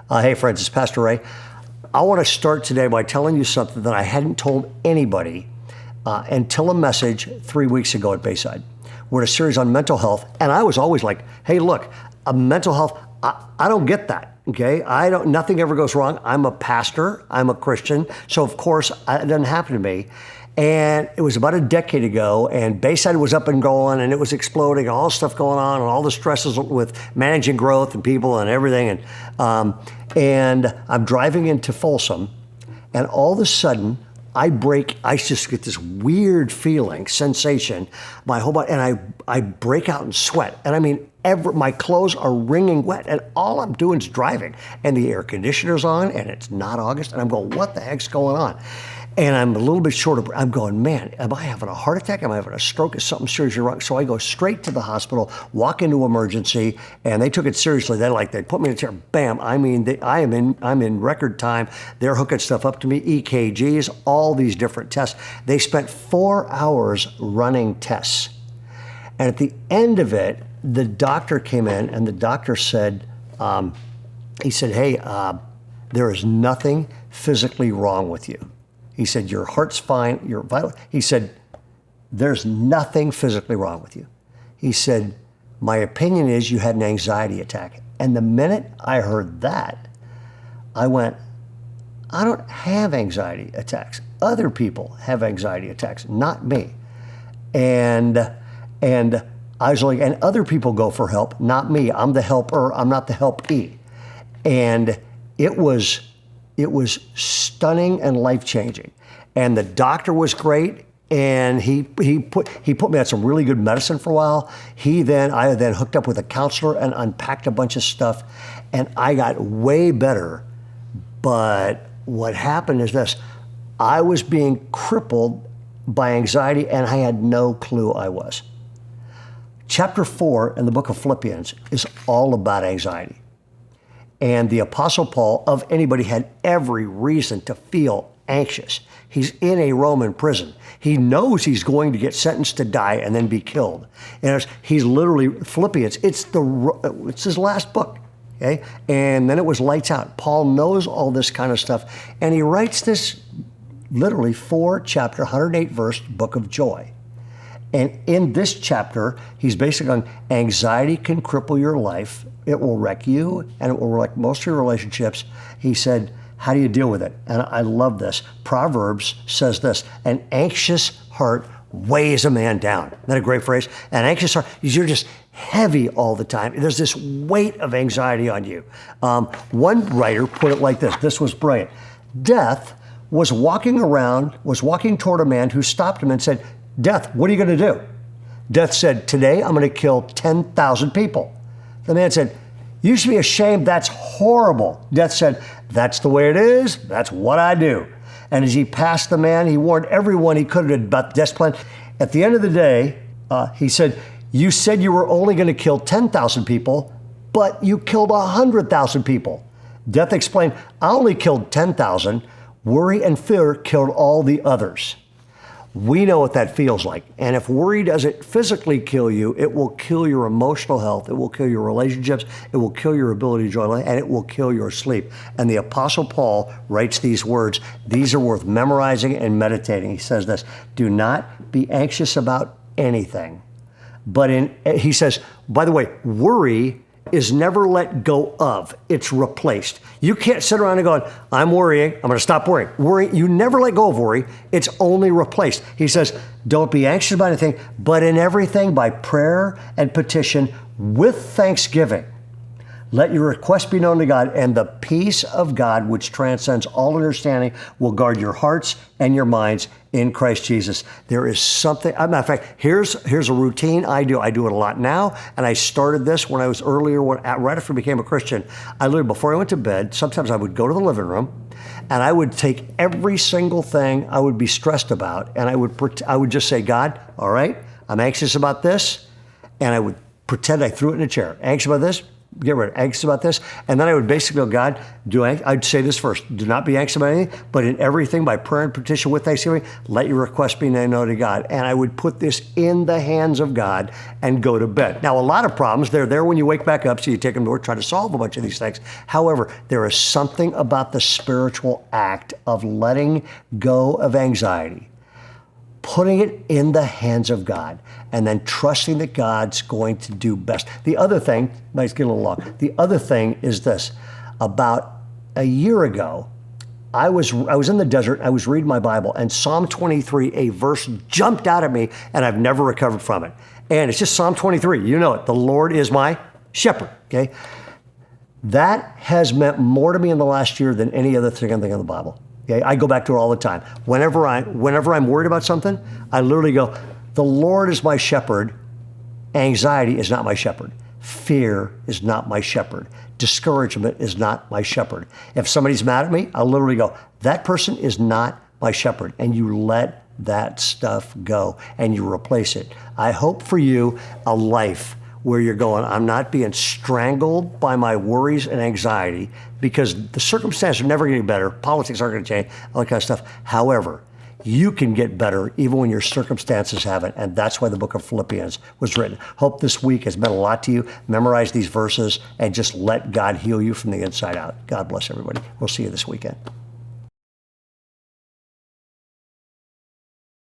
Hey friends, it's Pastor Ray. I want to start today by telling you something that I hadn't told anybody until a message 3 weeks ago at Bayside. We're in a series on mental health, and I was always like, hey, look, mental health, I don't get that, okay? Nothing ever goes wrong. I'm a pastor, I'm a Christian, so of course it doesn't happen to me. And it was about a decade ago, and Bayside was up and going, and it was exploding, and all this stuff going on, and all the stresses with managing growth and people and everything. And I'm driving into Folsom, and all of a sudden, I just get this weird feeling, sensation, my whole body, and I break out in sweat. And I mean, my clothes are wringing wet, and all I'm doing is driving. And the air conditioner's on, and it's not August, and I'm going, what the heck's going on? And I'm a little bit short of breath. I'm going, man, am I having a heart attack? Am I having a stroke? Is something seriously wrong? So I go straight to the hospital, walk into emergency, and they took it seriously. They put me in a chair, bam. I mean, I'm in record time. They're hooking stuff up to me, EKGs, all these different tests. They spent 4 hours running tests. And at the end of it, the doctor came in, and the doctor said, hey, there is nothing physically wrong with you. He said, your heart's fine, you're vital. He said, there's nothing physically wrong with you. He said, my opinion is you had an anxiety attack. And the minute I heard that, I went, I don't have anxiety attacks. Other people have anxiety attacks, not me. And I was like, and other people go for help, not me. I'm the helper, I'm not the helpee. And it was stunning and life-changing. And the doctor was great, and he put me on some really good medicine for a while. I then hooked up with a counselor and unpacked a bunch of stuff, and I got way better. But what happened is this: I was being crippled by anxiety, and I had no clue I was. Chapter 4 in the book of Philippians is all about anxiety. And the Apostle Paul, of anybody, had every reason to feel anxious. He's in a Roman prison. He knows he's going to get sentenced to die and then be killed. And he's literally, Philippians, it's his last book, okay? And then it was lights out. Paul knows all this kind of stuff. And he writes this literally 4-chapter, 108-verse book of joy. And in this chapter, he's basically on anxiety can cripple your life. It will wreck you, and it will wreck most of your relationships. He said, how do you deal with it? And I love this. Proverbs says this: an anxious heart weighs a man down. Isn't that a great phrase? An anxious heart, you're just heavy all the time. There's this weight of anxiety on you. One writer put it like this. This was brilliant. Death was walking toward a man who stopped him and said, Death, what are you going to do? Death said, today I'm going to kill 10,000 people. The man said, you should be ashamed. That's horrible. Death said, that's the way it is. That's what I do. And as he passed the man, he warned everyone he could about death's plan. At the end of the day, he said, you said you were only going to kill 10,000 people, but you killed 100,000 people. Death explained, I only killed 10,000. Worry and fear killed all the others. We know what that feels like. And if worry doesn't physically kill you, it will kill your emotional health. It will kill your relationships. It will kill your ability to enjoy life, and it will kill your sleep. And the Apostle Paul writes these words. These are worth memorizing and meditating. He says this: do not be anxious about anything. He says, by the way, worry is never let go of. It's replaced. You can't sit around and go, I'm worrying, I'm going to stop worrying. Worry, you never let go of worry. It's only replaced. He says, don't be anxious about anything, but in everything by prayer and petition with thanksgiving. Let your request be known to God, and the peace of God, which transcends all understanding, will guard your hearts and your minds in Christ Jesus. There is something, as a matter of fact, here's a routine I do. I do it a lot now, and I started this when I was earlier, right after I became a Christian. I literally, before I went to bed, sometimes I would go to the living room, and I would take every single thing I would be stressed about, and I would just say, God, all right, I'm anxious about this, and I would pretend I threw it in a chair. Anxious about this, get rid of anxious about this. And then I would basically go, God, I'd say this first, do not be anxious about anything, but in everything by prayer and petition with thanksgiving, let your request be made known to God. And I would put this in the hands of God and go to bed. Now, a lot of problems, they're there when you wake back up, so you take them to work, try to solve a bunch of these things. However, there is something about the spiritual act of letting go of anxiety, putting it in the hands of God, and then trusting that God's going to do best. The other thing, might get a little long. The other thing is this. About a year ago, I was in the desert, I was reading my Bible, and Psalm 23, a verse jumped out at me, and I've never recovered from it. And it's just Psalm 23. You know it. The Lord is my shepherd, okay? That has meant more to me in the last year than any other thing I think in the Bible. Okay? I go back to it all the time. Whenever I'm worried about something, I literally go, the Lord is my shepherd. Anxiety is not my shepherd. Fear is not my shepherd. Discouragement is not my shepherd. If somebody's mad at me, I'll literally go, that person is not my shepherd. And you let that stuff go and you replace it. I hope for you a life where you're going, I'm not being strangled by my worries and anxiety, because the circumstances are never getting better. Politics aren't going to change, all that kind of stuff. However, you can get better even when your circumstances haven't. And that's why the book of Philippians was written. Hope this week has meant a lot to you. Memorize these verses and just let God heal you from the inside out. God bless everybody. We'll see you this weekend.